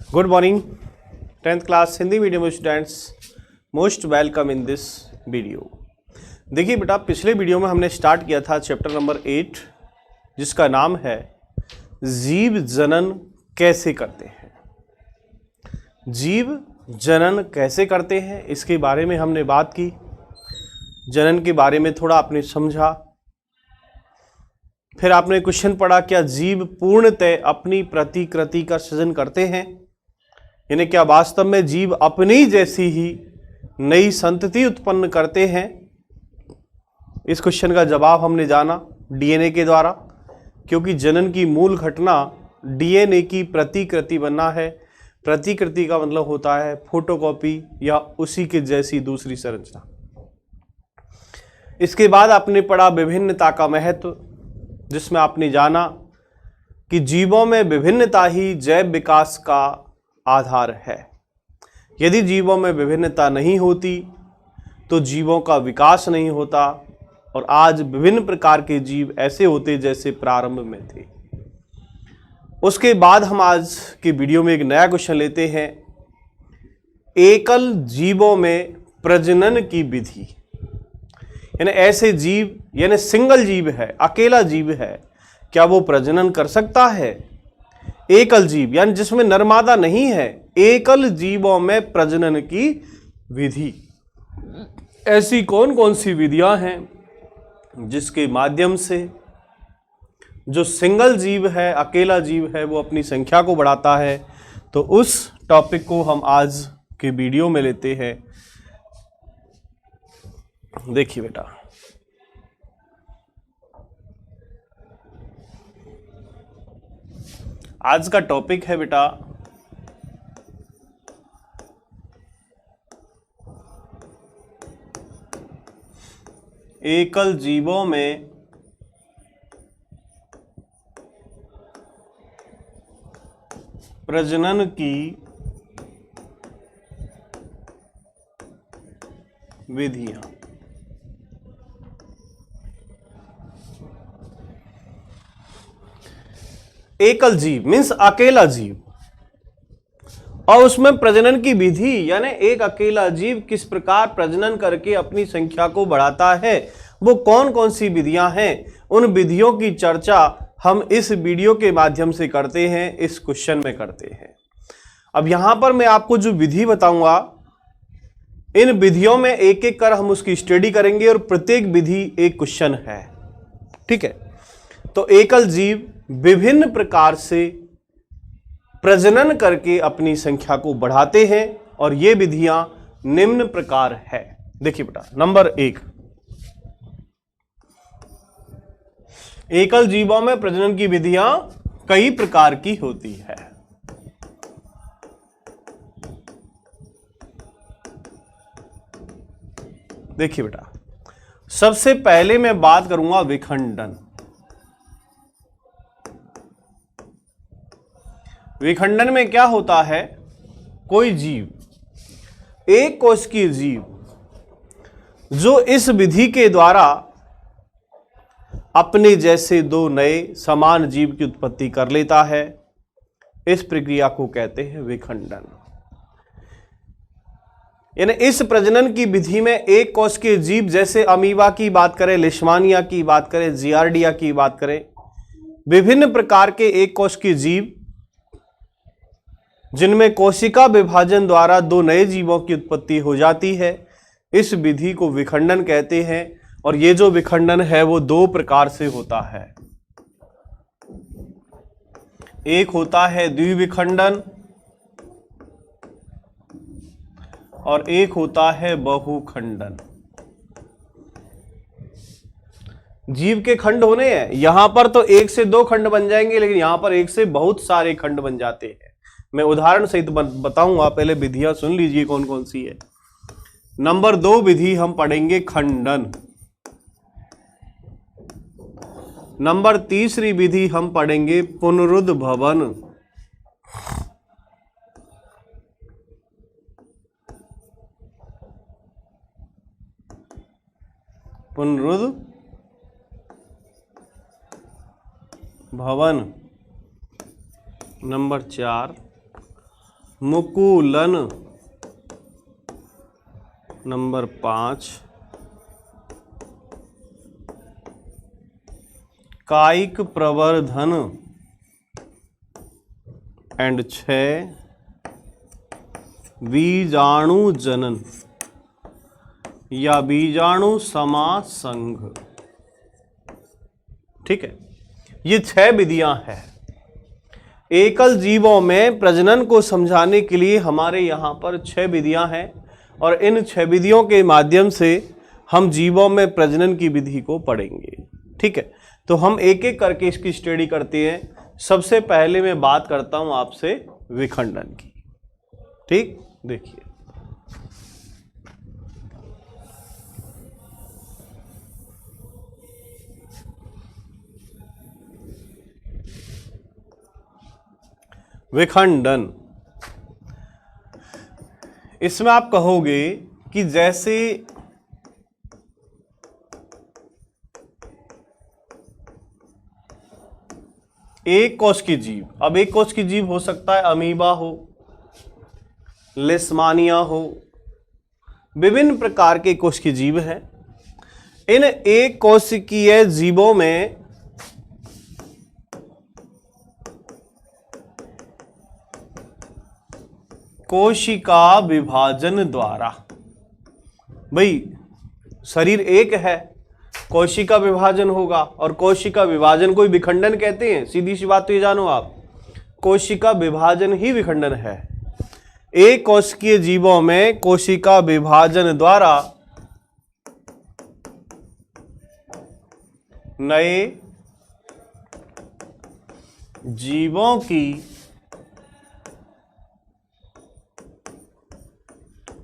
Good morning 10th class Hindi medium students, most welcome in this video. देखिए बेटा, पिछले video में हमने स्टार्ट किया था चैप्टर नंबर 8 जिसका नाम है जीव जनन कैसे करते हैं। जीव जनन कैसे करते हैं इसके बारे में हमने बात की। जनन के बारे में थोड़ा आपने समझा, फिर आपने क्वेश्चन पढ़ा, क्या जीव पूर्णतः अपनी प्रतिकृति का सृजन करते हैं, यानी क्या वास्तव में जीव अपनी जैसी ही नई संतति उत्पन्न करते हैं। इस क्वेश्चन का जवाब हमने जाना डीएनए के द्वारा, क्योंकि जनन की मूल घटना डीएनए की प्रतिकृति बनना है। प्रतिकृति का मतलब होता है फोटोकॉपी या उसी के जैसी दूसरी संरचना। इसके बाद आपने पढ़ा विभिन्नता का महत्व, जिसमें आपने जाना कि जीवों में विभिन्नता ही जैव विकास का आधार है। यदि जीवों में विभिन्नता नहीं होती तो जीवों का विकास नहीं होता, और आज विभिन्न प्रकार के जीव ऐसे होते जैसे प्रारंभ में थे। उसके बाद हम आज के वीडियो में एक नया क्वेश्चन लेते हैं, एकल जीवों में प्रजनन की विधि। यानी ऐसे जीव, यानी सिंगल जीव है, अकेला जीव है, क्या वो प्रजनन कर सकता है। एकल जीव यानी जिसमें नरमादा नहीं है, एकल जीवों में प्रजनन की विधि। ऐसी कौन कौन सी विधियां हैं जिसके माध्यम से जो सिंगल जीव है, अकेला जीव है, वो अपनी संख्या को बढ़ाता है। तो उस टॉपिक को हम आज के वीडियो में लेते हैं। देखिए बेटा, आज का टॉपिक है बेटा एकल जीवों में प्रजनन की विधियां। एकल जीव मीन्स अकेला जीव, और उसमें प्रजनन की विधि यानी एक अकेला जीव किस प्रकार प्रजनन करके अपनी संख्या को बढ़ाता है, वो कौन कौन सी विधियां हैं, उन विधियों की चर्चा हम इस वीडियो के माध्यम से करते हैं, इस क्वेश्चन में करते हैं। अब यहां पर मैं आपको जो विधि बताऊंगा, इन विधियों में एक एक कर हम उसकी स्टडी करेंगे, और प्रत्येक विधि एक क्वेश्चन है। ठीक है, तो एकल जीव विभिन्न प्रकार से प्रजनन करके अपनी संख्या को बढ़ाते हैं, और ये विधियां निम्न प्रकार है। देखिए बेटा, नंबर 1, एकल जीवों में प्रजनन की विधियां कई प्रकार की होती है। देखिए बेटा, सबसे पहले मैं बात करूंगा विखंडन। विखंडन में क्या होता है, कोई जीव, एक कोशिकीय जीव, जो इस विधि के द्वारा अपने जैसे दो नए समान जीव की उत्पत्ति कर लेता है, इस प्रक्रिया को कहते हैं विखंडन। यानी इस प्रजनन की विधि में एक कोशिकीय जीव, जैसे अमीबा की बात करें, लिशमानिया की बात करें, जियार्डिया की बात करें, विभिन्न प्रकार के एक कोशिकीय जीव जिनमें कोशिका विभाजन द्वारा दो नए जीवों की उत्पत्ति हो जाती है, इस विधि को विखंडन कहते हैं। और ये जो विखंडन है वो दो प्रकार से होता है। एक होता है द्विविखंडन और एक होता है बहुखंडन। जीव के खंड होने हैं, यहां पर तो एक से दो खंड बन जाएंगे, लेकिन यहां पर एक से बहुत सारे खंड बन जाते हैं। मैं उदाहरण सहित बताऊंगा, पहले विधियां सुन लीजिए कौन कौन सी है। नंबर 2 विधि हम पढ़ेंगे खंडन। नंबर 3 विधि हम पढ़ेंगे पुनरुद्भवन। पुनरुद्भवन। नंबर 4 मुकुलन। नंबर 5 कायिक प्रवर्धन। एंड 6 बीजाणु जनन या बीजाणु समासंघ। ठीक है, ये 6 विधियां हैं। एकल जीवों में प्रजनन को समझाने के लिए हमारे यहाँ पर 6 विधियां हैं और इन 6 विधियों के माध्यम से हम जीवों में प्रजनन की विधि को पढ़ेंगे। ठीक है, तो हम एक एक करके इसकी स्टडी करते हैं। सबसे पहले मैं बात करता हूं आपसे विखंडन की। ठीक, देखिए विखंडन, इसमें आप कहोगे कि जैसे एक कोश की जीव, अब एक कोश की जीव हो सकता है अमीबा हो, लिस्मानिया हो, विभिन्न प्रकार के कोश की जीव हैं। इन एक कोशिकीय जीवों में कोशिका विभाजन द्वारा, भाई शरीर एक है, कोशिका विभाजन होगा और कोशिका विभाजन को ही विखंडन कहते हैं। सीधी सी बात तो ये जानो आप, कोशिका विभाजन ही विखंडन है। एक कोशिकीय जीवों में कोशिका विभाजन द्वारा नए जीवों की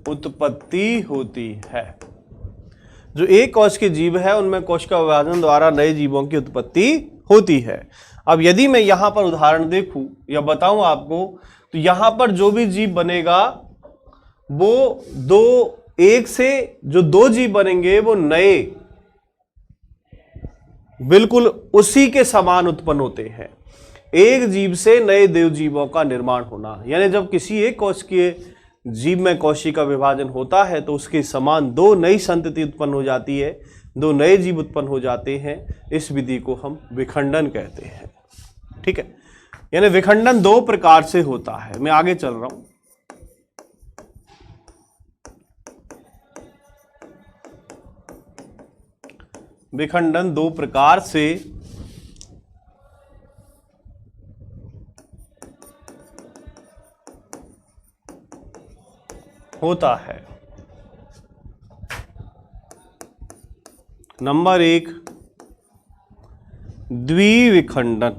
उत्पत्ति होती है। जो एक कोश के जीव है उनमें कोशिका विभाजन द्वारा नए जीवों की उत्पत्ति होती है। अब यदि मैं यहां पर उदाहरण देखूं या बताऊं आपको, तो यहां पर जो भी जीव बनेगा वो एक से जो 2 जीव बनेंगे वो नए बिल्कुल उसी के समान उत्पन्न होते हैं। एक जीव से नए देव जीवों का निर्माण होना, यानी जब किसी एक कोश के जीव में कोशिका विभाजन होता है तो उसके समान 2 नई संतति उत्पन्न हो जाती है, 2 नए जीव उत्पन्न हो जाते हैं। इस विधि को हम विखंडन कहते हैं। ठीक है, यानी विखंडन 2 प्रकार से होता है। मैं आगे चल रहा हूं। विखंडन 2 प्रकार से होता है। नंबर 1 द्विविखंडन।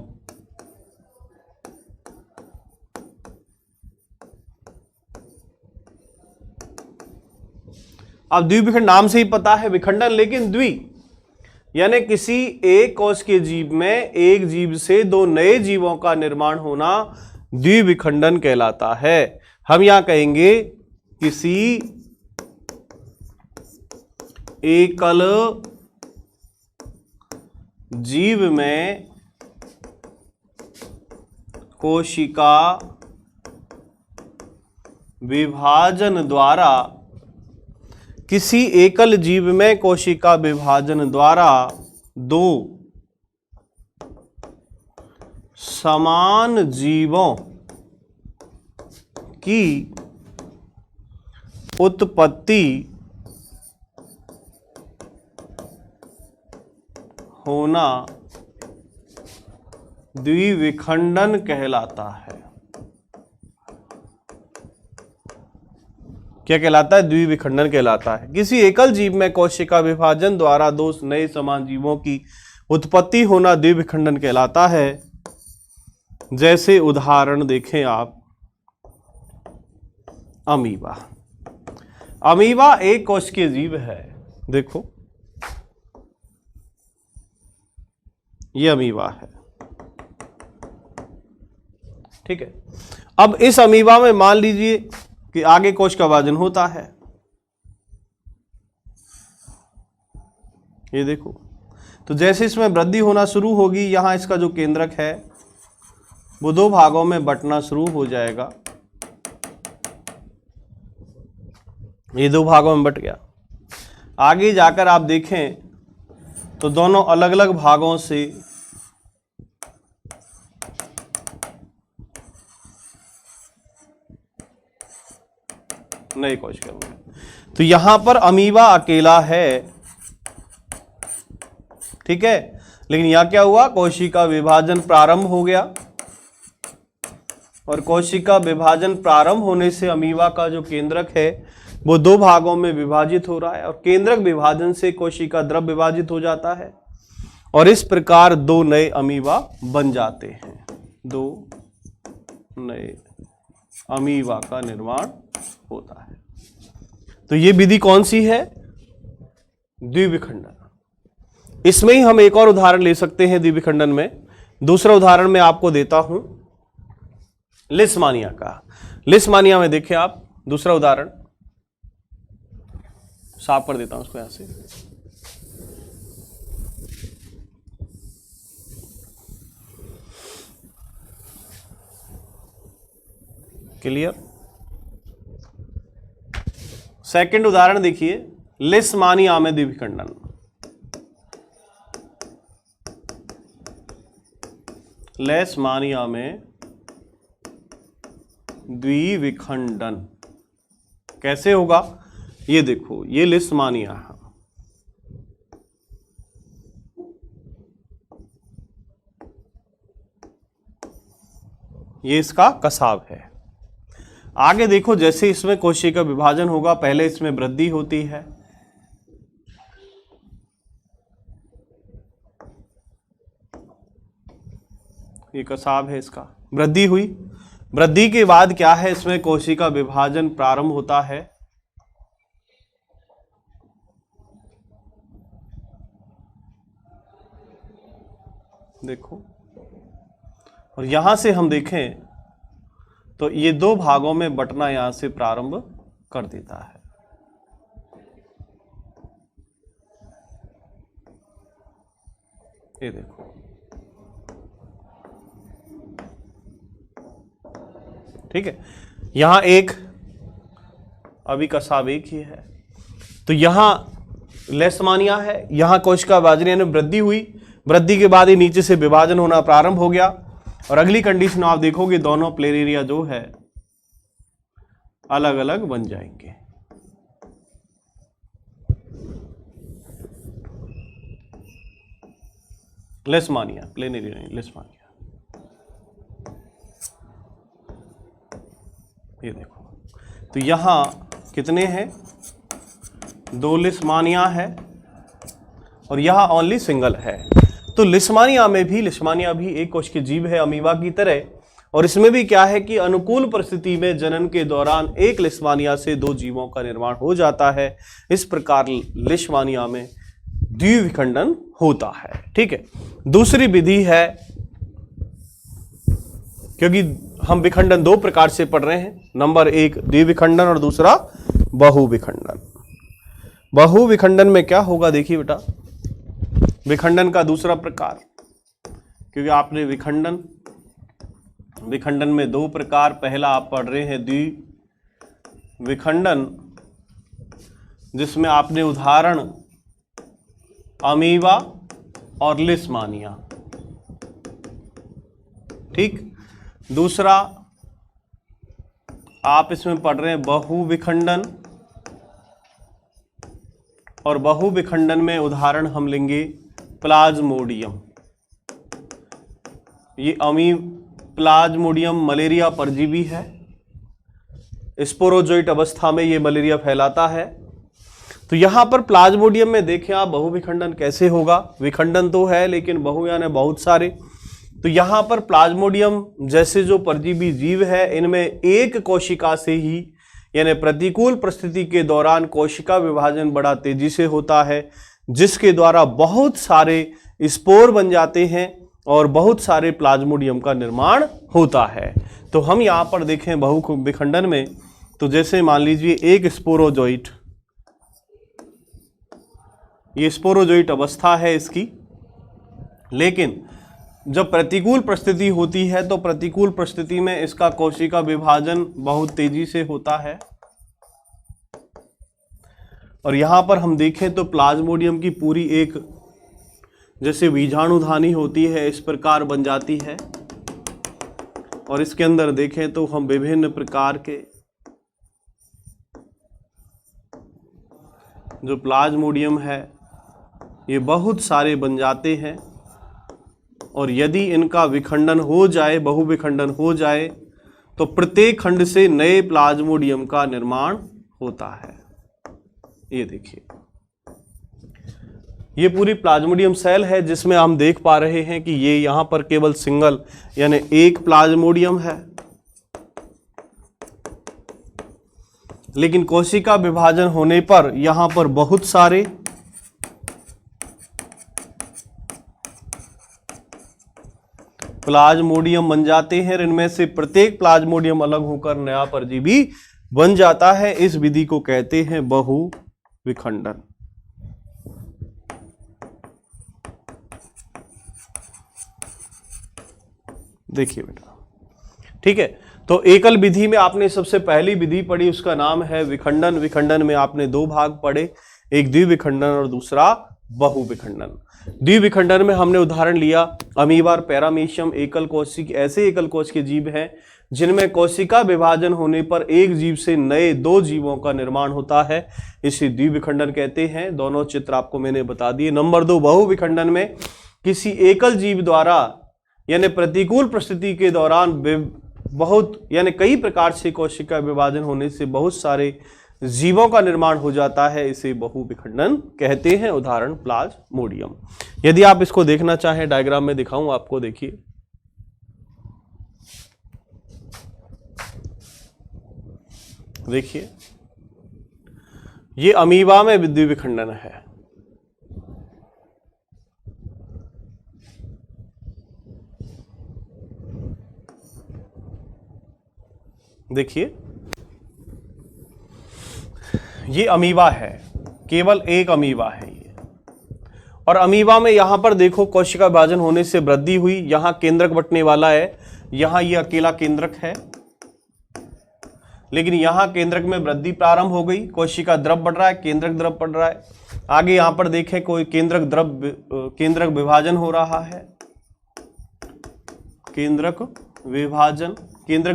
अब द्विविखंड नाम से ही पता है विखंडन, लेकिन द्वि यानी किसी एक कोश के जीव में एक जीव से 2 नए जीवों का निर्माण होना द्विविखंडन कहलाता है। हम यहां कहेंगे किसी एकल जीव में कोशिका विभाजन द्वारा, किसी एकल जीव में कोशिका विभाजन द्वारा 2 समान जीवों की उत्पत्ति होना द्विविखंडन कहलाता है। क्या कहलाता है? द्विविखंडन कहलाता है। किसी एकल जीव में कोशिका विभाजन द्वारा 2 नए समान जीवों की उत्पत्ति होना द्विविखंडन कहलाता है। जैसे उदाहरण देखें आप, अमीबा। अमीबा एक कोशिकीय जीव है। देखो ये अमीबा है, ठीक है। अब इस अमीबा में मान लीजिए कि आगे कोश का विभाजन होता है, ये देखो, तो जैसे इसमें वृद्धि होना शुरू होगी, यहां इसका जो केंद्रक है वो 2 भागों में बंटना शुरू हो जाएगा। ये दो भागों में बट गया। आगे जाकर आप देखें तो दोनों अलग अलग भागों से नई कोशिका बनी। तो यहां पर अमीबा अकेला है, ठीक है, लेकिन यहां क्या हुआ, कोशिका विभाजन प्रारंभ हो गया और कोशिका विभाजन प्रारंभ होने से अमीबा का जो केंद्रक है वो दो भागों में विभाजित हो रहा है और केंद्रक विभाजन से कोशिका द्रव विभाजित हो जाता है और इस प्रकार दो नए अमीबा बन जाते हैं। दो नए अमीबा का निर्माण होता है। तो ये विधि कौन सी है, द्विविखंडन। इसमें ही हम एक और उदाहरण ले सकते हैं द्विविखंडन में। दूसरा उदाहरण मैं आपको देता हूं लिस्मानिया का। लिस्मानिया में देखिए आप, दूसरा उदाहरण साफ कर देता हूं उसको यहां से। क्लियर। सेकंड उदाहरण देखिए, लिस्मानिया में द्विविखंडन। लिस्मानिया में द्विविखंडन कैसे होगा, ये देखो, ये लिस्मानिया है, ये इसका कसाब है। आगे देखो, जैसे इसमें कोशिका विभाजन होगा, पहले इसमें वृद्धि होती है, ये कसाब है, इसका वृद्धि हुई। वृद्धि के बाद क्या है, इसमें कोशिका विभाजन प्रारंभ होता है, देखो, और यहां से हम देखें तो ये दो भागों में बंटना यहां से प्रारंभ कर देता है। ये देखो, ठीक है, यहां एक अभी कसाब एक ही है। तो यहां लिस्मानिया है, यहां कोशिका विभाजन यानी वृद्धि हुई, वृद्धि के बाद ही नीचे से विभाजन होना प्रारंभ हो गया और अगली कंडीशन आप देखोगे दोनों प्लेनेरिया जो है अलग अलग बन जाएंगे। लिस्मानिया, प्लेनेरिया नहीं, लिस्मानिया। ये देखो, तो यहां कितने हैं, दो लिस्मानिया है और यहां ओनली सिंगल है। तो लिस्मानिया भी एक कोशिकीय जीव है अमीबा की तरह, और इसमें भी क्या है कि अनुकूल परिस्थिति में जनन के दौरान एक लिस्मानिया से दो जीवों का निर्माण हो जाता है। इस प्रकार लिस्मानिया में द्विविखंडन होता है। ठीक है, दूसरी विधि है, क्योंकि हम विखंडन दो प्रकार से पढ़ रहे हैं, नंबर एक द्विविखंडन और दूसरा बहुविखंडन। बहुविखंडन में क्या होगा, देखिए बेटा, विखंडन का दूसरा प्रकार, क्योंकि आपने विखंडन में दो प्रकार, पहला आप पढ़ रहे हैं द्विविखंडन, जिसमें आपने उदाहरण अमीबा और लिस्मानिया, ठीक। दूसरा आप इसमें पढ़ रहे हैं बहुविखंडन, और बहुविखंडन में उदाहरण हम लेंगे प्लाज्मोडियम। ये प्लाज्मोडियम मलेरिया परजीवी है, स्पोरोजोइट अवस्था में ये मलेरिया फैलाता है। तो यहां पर प्लाज्मोडियम में देखें आप, बहुविखंडन कैसे होगा, विखंडन तो है लेकिन बहु यानी बहुत सारे। तो यहां पर प्लाज्मोडियम जैसे जो परजीवी जीव है, इनमें एक कोशिका से ही यानी प्रतिकूल परिस्थिति के दौरान कोशिका विभाजन बड़ा तेजी से होता है, जिसके द्वारा बहुत सारे स्पोर बन जाते हैं और बहुत सारे प्लाज्मोडियम का निर्माण होता है। तो हम यहाँ पर देखें बहुविखंडन में, तो जैसे मान लीजिए एक स्पोरोजोइट, ये स्पोरोजोइट अवस्था है इसकी, लेकिन जब प्रतिकूल परिस्थिति होती है तो प्रतिकूल परिस्थिति में इसका कोशिका विभाजन बहुत तेजी से होता है। और यहां पर हम देखें तो प्लाज्मोडियम की पूरी एक जैसे बीजाणुधानी होती है इस प्रकार बन जाती है। और इसके अंदर देखें तो हम विभिन्न प्रकार के जो प्लाज्मोडियम है ये बहुत सारे बन जाते हैं। और यदि इनका विखंडन हो जाए, बहुविखंडन हो जाए, तो प्रत्येक खंड से नए प्लाज्मोडियम का निर्माण होता है। ये देखिए, ये पूरी प्लाज्मोडियम सेल है जिसमें हम देख पा रहे हैं कि ये यहां पर केवल सिंगल यानी एक प्लाज्मोडियम है, लेकिन कोशिका विभाजन होने पर यहां पर बहुत सारे प्लाज्मोडियम बन जाते हैं। इनमें से प्रत्येक प्लाज्मोडियम अलग होकर नया परजीवी बन जाता है। इस विधि को कहते हैं बहुविखंडन। देखिए बेटा, ठीक है। तो एकल विधि में आपने सबसे पहली विधि पढ़ी, उसका नाम है विखंडन। विखंडन में आपने दो भाग पढ़े, एक द्विविखंडन और दूसरा बहुविखंडन। द्विविखंडन में हमने उदाहरण लिया अमीबा और पैरामीशियम। एकल कोशिक ऐसे एकल कोश के जीव हैं जिनमें कोशिका विभाजन होने पर एक जीव से नए दो जीवों का निर्माण होता है, इसे द्विविखंडन कहते हैं। दोनों चित्र आपको मैंने बता दिए। नंबर 2, बहुविखंडन में किसी एकल जीव द्वारा यानी प्रतिकूल परिस्थिति के दौरान बहुत यानी कई प्रकार से कोशिका विभाजन होने से बहुत सारे जीवों का निर्माण हो जाता है, इसे बहुविखंडन कहते हैं। उदाहरण प्लाज्मोडियम। यदि आप इसको देखना चाहें, डायग्राम में दिखाऊं आपको, देखिए देखिए ये अमीबा में द्विविखंडन है। देखिए ये अमीबा है, केवल एक अमीबा है ये। और अमीबा में यहां पर देखो कोशिका विभाजन होने से वृद्धि हुई। यहां केंद्रक बंटने वाला है, यहां ये अकेला केंद्रक है, लेकिन यहां केंद्रक में वृद्धि प्रारंभ हो गई। कोशिका द्रव बढ़ रहा है, केंद्रक द्रव बढ़ रहा है। आगे यहां पर देखें कोई केंद्रक विभाजन हो रहा है। केंद्रक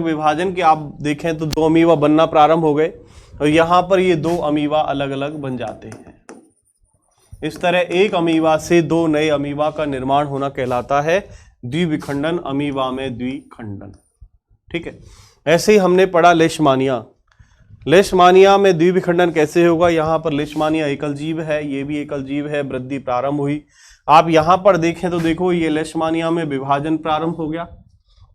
विभाजन के आप देखें तो दो अमीबा बनना प्रारंभ हो गए और यहां पर ये दो अमीबा अलग अलग बन जाते हैं। इस तरह एक अमीबा से दो नए अमीबा का निर्माण होना कहलाता है द्विविखंडन। अमीबा में द्विखंडन, ठीक है। ऐसे ही हमने पढ़ा लेशमानिया। लेशमानिया में द्विविखंडन कैसे होगा। यहां पर लेशमानिया एकल जीव है, ये भी एकल जीव है, वृद्धि प्रारंभ हुई। आप यहां पर देखें तो देखो ये लेशमानिया में विभाजन प्रारंभ हो गया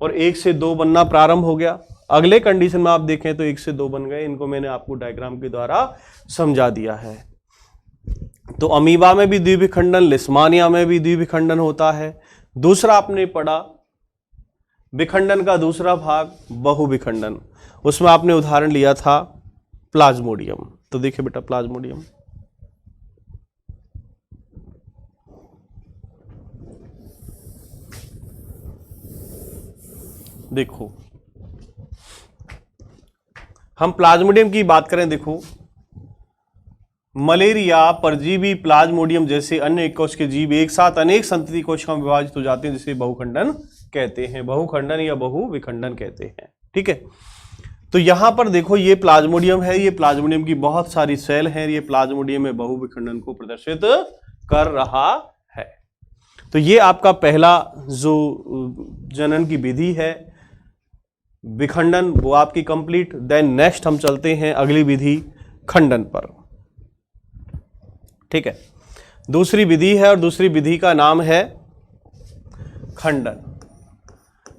और एक से दो बनना प्रारंभ हो गया। अगले कंडीशन में आप देखें तो एक से दो बन गए। इनको मैंने आपको डायग्राम के द्वारा समझा दिया है। तो अमीबा में भी द्विविखंडन, लेशमानिया में भी द्विविखंडन होता है। दूसरा आपने पढ़ा विखंडन का दूसरा भाग बहुविखंडन, उसमें आपने उदाहरण लिया था प्लाज्मोडियम। तो देखिए बेटा प्लाज्मोडियम, देखो हम प्लाज्मोडियम की बात करें, देखो मलेरिया, परजीवी, प्लाज्मोडियम जैसे अन्य कोश के जीव एक साथ अनेक संतति कोशिकाओं में विभाजित हो जाते हैं, जिसे बहुखंडन कहते हैं। बहुखंडन या बहुविखंडन कहते हैं, ठीक है। तो यहां पर देखो ये प्लाज्मोडियम है, ये प्लाज्मोडियम की बहुत सारी सेल हैं, ये प्लाज्मोडियम में बहुविखंडन को प्रदर्शित कर रहा है। तो ये आपका पहला जो जनन की विधि है विखंडन, वो आपकी कंप्लीट। देन नेक्स्ट हम चलते हैं अगली विधि खंडन पर, ठीक है। दूसरी विधि है और दूसरी विधि का नाम है खंडन।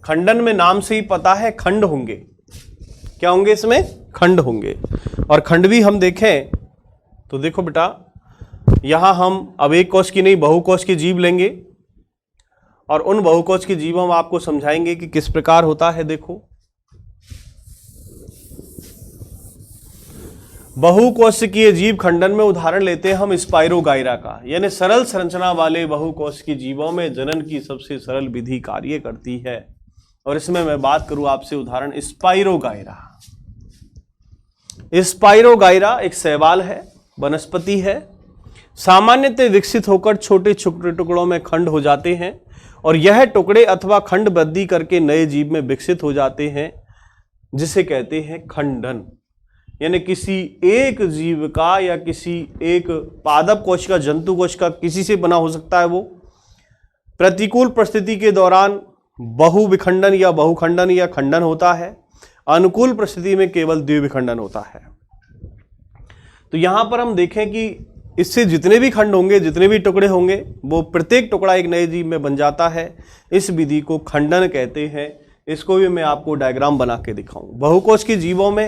खंडन में नाम से ही पता है खंड होंगे। क्या होंगे इसमें? खंड होंगे। और खंड भी हम देखें तो देखो बेटा यहां हम अब एक कोश की नहीं बहुकोश के जीव लेंगे और उन बहुकोश के जीवों में आपको समझाएंगे कि किस प्रकार होता है। देखो बहुकोशिकीय जीव खंडन में उदाहरण लेते हैं हम स्पाइरोगाइरा का, यानी सरल संरचना वाले बहुकोशिकीय जीवों में जनन की सबसे सरल विधि कार्य करती है। और इसमें मैं बात करूं आपसे उदाहरण स्पाइरोगाइरा। स्पाइरोगाइरा एक शैवाल है वनस्पति है। सामान्यतः विकसित होकर छोटे छोटे टुकड़ों में खंड हो जाते हैं और यह टुकड़े अथवा खंड वृद्धि करके नए जीव में विकसित हो जाते हैं, जिसे कहते हैं खंडन। यानी किसी एक जीव का या किसी एक पादप कोश का, जंतु कोश का, किसी से बना हो सकता है वो। प्रतिकूल परिस्थिति के दौरान बहुविखंडन या बहुखंडन या खंडन होता है। अनुकूल परिस्थिति में केवल द्विविखंडन होता है। तो यहां पर हम देखें कि इससे जितने भी खंड होंगे, जितने भी टुकड़े होंगे, वो प्रत्येक टुकड़ा एक नए जीव में बन जाता है। इस विधि को खंडन कहते हैं। इसको भी मैं आपको डायग्राम बना के दिखाऊं। बहुकोश के जीवों में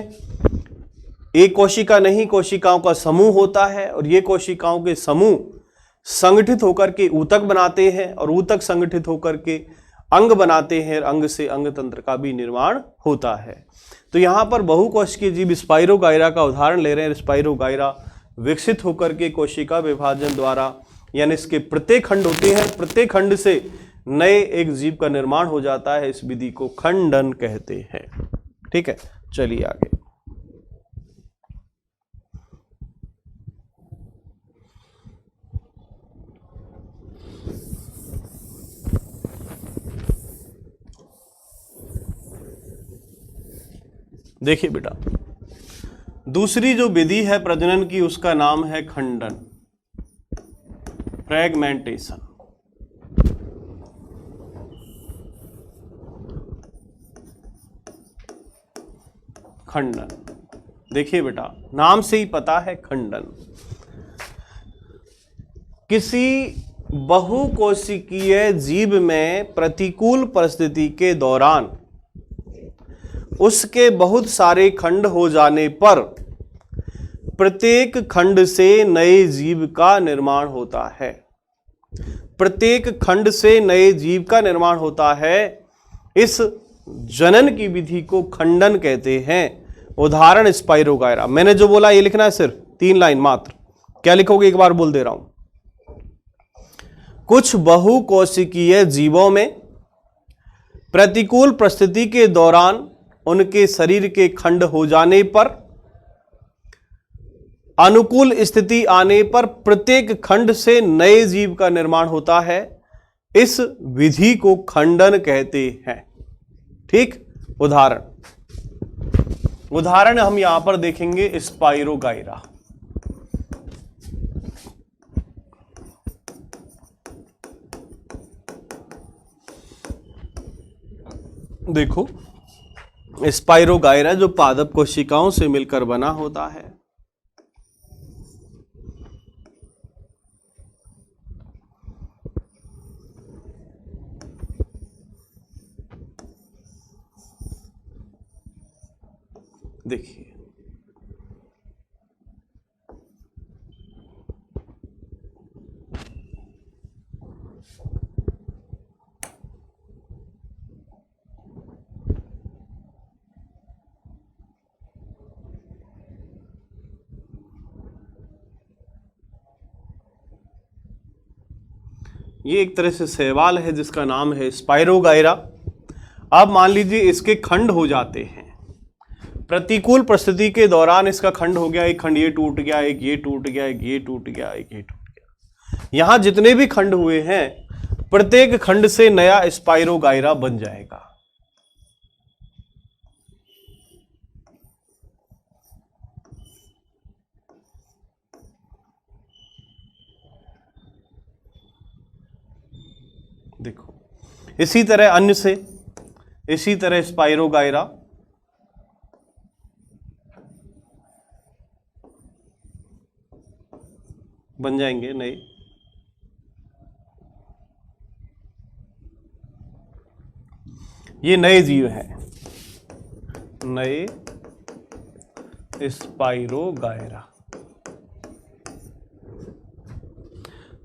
एक कोशिका नहीं, कोशिकाओं का समूह होता है और ये कोशिकाओं के समूह संगठित होकर के ऊतक बनाते हैं और ऊतक संगठित होकर के अंग बनाते हैं। अंग से अंग तंत्र का भी निर्माण होता है। तो यहाँ पर बहुकोश के जीव स्पाइरोगाइरा का उदाहरण ले रहे हैं। स्पाइरोगाइरा विकसित होकर के कोशिका विभाजन द्वारा, यानी इसके प्रत्येक खंड होते हैं, प्रत्येक खंड से नए एक जीव का निर्माण हो जाता है। इस विधि को खंडन कहते हैं। ठीक है, चलिए आगे। देखिए बेटा, दूसरी जो विधि है प्रजनन की, उसका नाम है खंडन, फ्रैगमेंटेशन। खंडन, देखिए बेटा, नाम से ही पता है खंडन। किसी बहुकोशिकीय जीव में प्रतिकूल परिस्थिति के दौरान उसके बहुत सारे खंड हो जाने पर प्रत्येक खंड से नए जीव का निर्माण होता है। प्रत्येक खंड से नए जीव का निर्माण होता है। इस जनन की विधि को खंडन कहते हैं। उदाहरण स्पाइरोगाइरा। मैंने जो बोला ये लिखना है, सिर्फ 3 लाइन मात्र। क्या लिखोगे, एक बार बोल दे रहा हूं। कुछ बहुकोशिकीय जीवों में प्रतिकूल परिस्थिति के दौरान उनके शरीर के खंड हो जाने पर, अनुकूल स्थिति आने पर प्रत्येक खंड से नए जीव का निर्माण होता है। इस विधि को खंडन कहते हैं। ठीक, उदाहरण हम यहां पर देखेंगे स्पाइरोगाइरा। देखो, स्पाइरोगाइरा जो पादप कोशिकाओं से मिलकर बना होता है। देखिए, ये एक तरह से शैवाल है जिसका नाम है स्पाइरोगाइरा। अब मान लीजिए इसके खंड हो जाते हैं। प्रतिकूल परिस्थिति के दौरान इसका खंड हो गया, एक खंड ये टूट गया, एक ये टूट गया, एक ये टूट गया, एक ये टूट गया। यहां जितने भी खंड हुए हैं, प्रत्येक खंड से नया स्पाइरोगाइरा बन जाएगा। देखो, इसी तरह अन्य से, इसी तरह स्पाइरोगाइरा बन जाएंगे नए। ये नए जीव हैं, नए स्पाइरोगाइरा।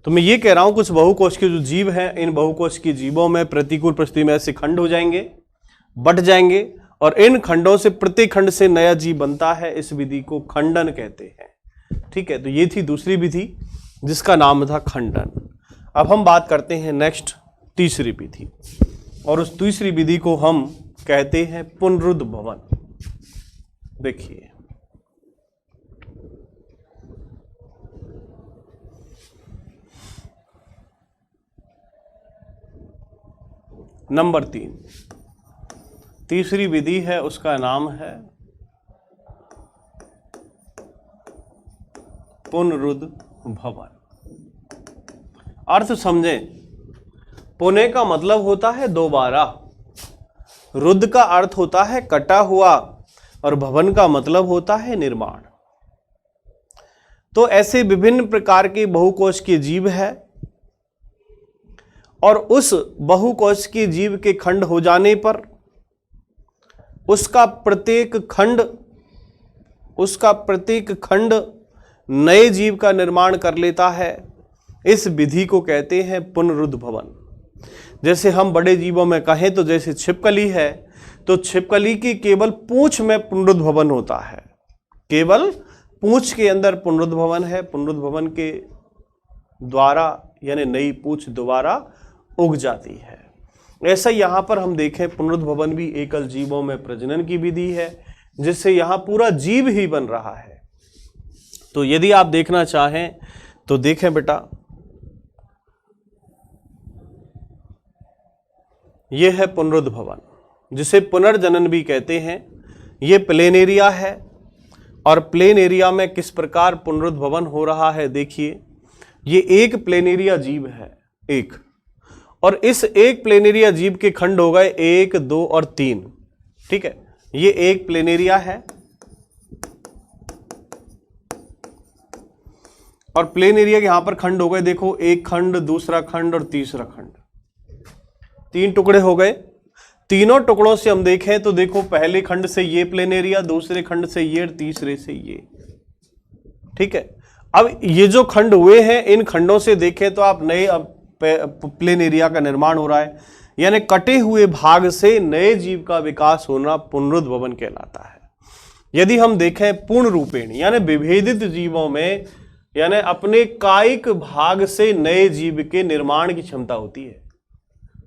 तो मैं ये कह रहा हूं, कुछ बहुकोश के जो जीव हैं, इन बहुकोश के जीवों में प्रतिकूल परिस्थिति में ऐसे खंड हो जाएंगे, बट जाएंगे, और इन खंडों से प्रत्येक खंड से नया जीव बनता है। इस विधि को खंडन कहते हैं। ठीक है, तो ये थी दूसरी विधि जिसका नाम था खंडन। अब हम बात करते हैं नेक्स्ट, तीसरी विधि, और उस तीसरी विधि को हम कहते हैं पुनरुद्भवन। देखिए, नंबर 3, तीसरी विधि है, उसका नाम है पुनरुद्ध भवन। अर्थ समझें। पुनः का मतलब होता है दोबारा, रुद्ध का अर्थ होता है कटा हुआ, और भवन का मतलब होता है निर्माण। तो ऐसे विभिन्न प्रकार के बहुकोशिकीय जीव है, और उस बहुकोशिकीय जीव के खंड हो जाने पर उसका प्रत्येक खंड नए जीव का निर्माण कर लेता है। इस विधि को कहते हैं पुनरुद्ध भवन। जैसे हम बड़े जीवों में कहें तो जैसे छिपकली है, तो छिपकली की केवल पूंछ में पुनरुद्ध भवन होता है, केवल पूंछ के अंदर पुनरुद्ध भवन है। पुनरुद्ध भवन के द्वारा यानी नई पूंछ दोबारा उग जाती है। ऐसा यहां पर हम देखें, पुनरुद्ध भवन भी एकल जीवों में प्रजनन की विधि है, जिससे यहां पूरा जीव ही बन रहा है। तो यदि आप देखना चाहें तो देखें बेटा, यह है पुनरुद्ध भवन, जिसे पुनर्जनन भी कहते हैं। यह प्लेन एरिया है, और प्लेन एरिया में किस प्रकार पुनरुद्ध भवन हो रहा है देखिए। ये एक प्लेन एरिया जीव है, एक, और इस एक प्लेन एरिया जीव के खंड हो गए 1, 2 और 3। ठीक है, ये एक प्लेन एरिया है, और प्लेन एरिया के यहां पर खंड हो गए, देखो एक खंड, दूसरा खंड और तीसरा खंड, 3 टुकड़े हो गए। तीनों टुकड़ों से हम देखें तो देखो, पहले खंड से ये प्लेन एरिया, दूसरे खंड से ये, और तीसरे से ये। ठीक है, अब ये जो खंड हुए हैं, इन खंडों से देखें तो आप नए प्लेन एरिया का निर्माण हो रहा है, यानी कटे हुए भाग से नए जीव का विकास होना पुनरुद्ध भवन कहलाता है। यदि हम देखें पूर्ण रूपेण यानी विभेदित जीवों में, यानी अपने कायिक भाग से नए जीव के निर्माण की क्षमता होती है।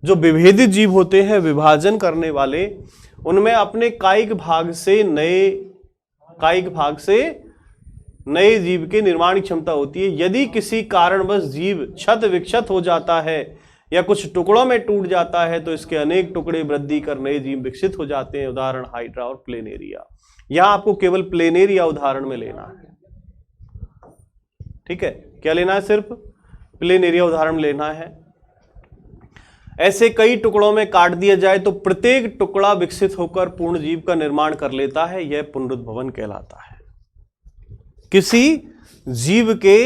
जो विभेदित जीव होते हैं, विभाजन करने वाले, उनमें अपने कायिक भाग से नए जीव के निर्माण की क्षमता होती है। यदि किसी कारणवश जीव क्षत विक्षत हो जाता है या कुछ टुकड़ों में टूट जाता है, तो इसके अनेक टुकड़े वृद्धि कर नए जीव विकसित हो जाते हैं। उदाहरण हाइड्रा और प्लेन एरिया। यहां आपको केवल प्लेन एरिया उदाहरण में लेना है। ठीक है, क्या लेना है? सिर्फ प्लेन एरिया उदाहरण लेना है। ऐसे कई टुकड़ों में काट दिया जाए तो प्रत्येक टुकड़ा विकसित होकर पूर्ण जीव का निर्माण कर लेता है। यह पुनरुद्ध भवन कहलाता है। किसी जीव के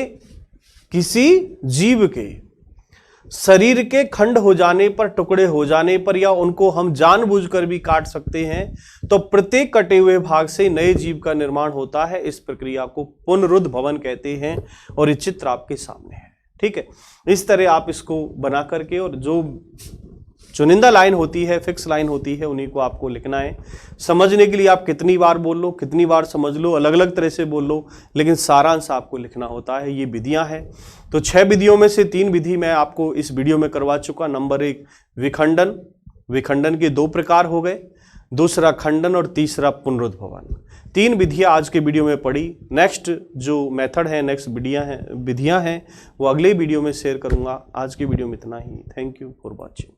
शरीर के खंड हो जाने पर, टुकड़े हो जाने पर, या उनको हम जानबूझकर भी काट सकते हैं, तो प्रत्येक कटे हुए भाग से नए जीव का निर्माण होता है। इस प्रक्रिया को पुनरुद्ध भवन कहते हैं, और ये चित्र आपके सामने है। ठीक है, इस तरह आप इसको बना करके, और जो चुनिंदा लाइन होती है, फिक्स लाइन होती है, उन्हीं को आपको लिखना है। समझने के लिए आप कितनी बार बोल लो, कितनी बार समझ लो, अलग अलग तरह से बोल लो, लेकिन सारांश आपको लिखना होता है। ये विधियां हैं। तो 6 विधियों में से 3 विधि मैं आपको इस वीडियो में करवा चुका। नंबर 1 विखंडन के 2 प्रकार हो गए, दूसरा खंडन और तीसरा पुनरुद्ध भवन। 3 विधियां आज के वीडियो में पढ़ी। नेक्स्ट जो मेथड है, नेक्स्ट विधियां हैं, वो अगले वीडियो में शेयर करूंगा। आज के वीडियो में इतना ही। Thank you for watching.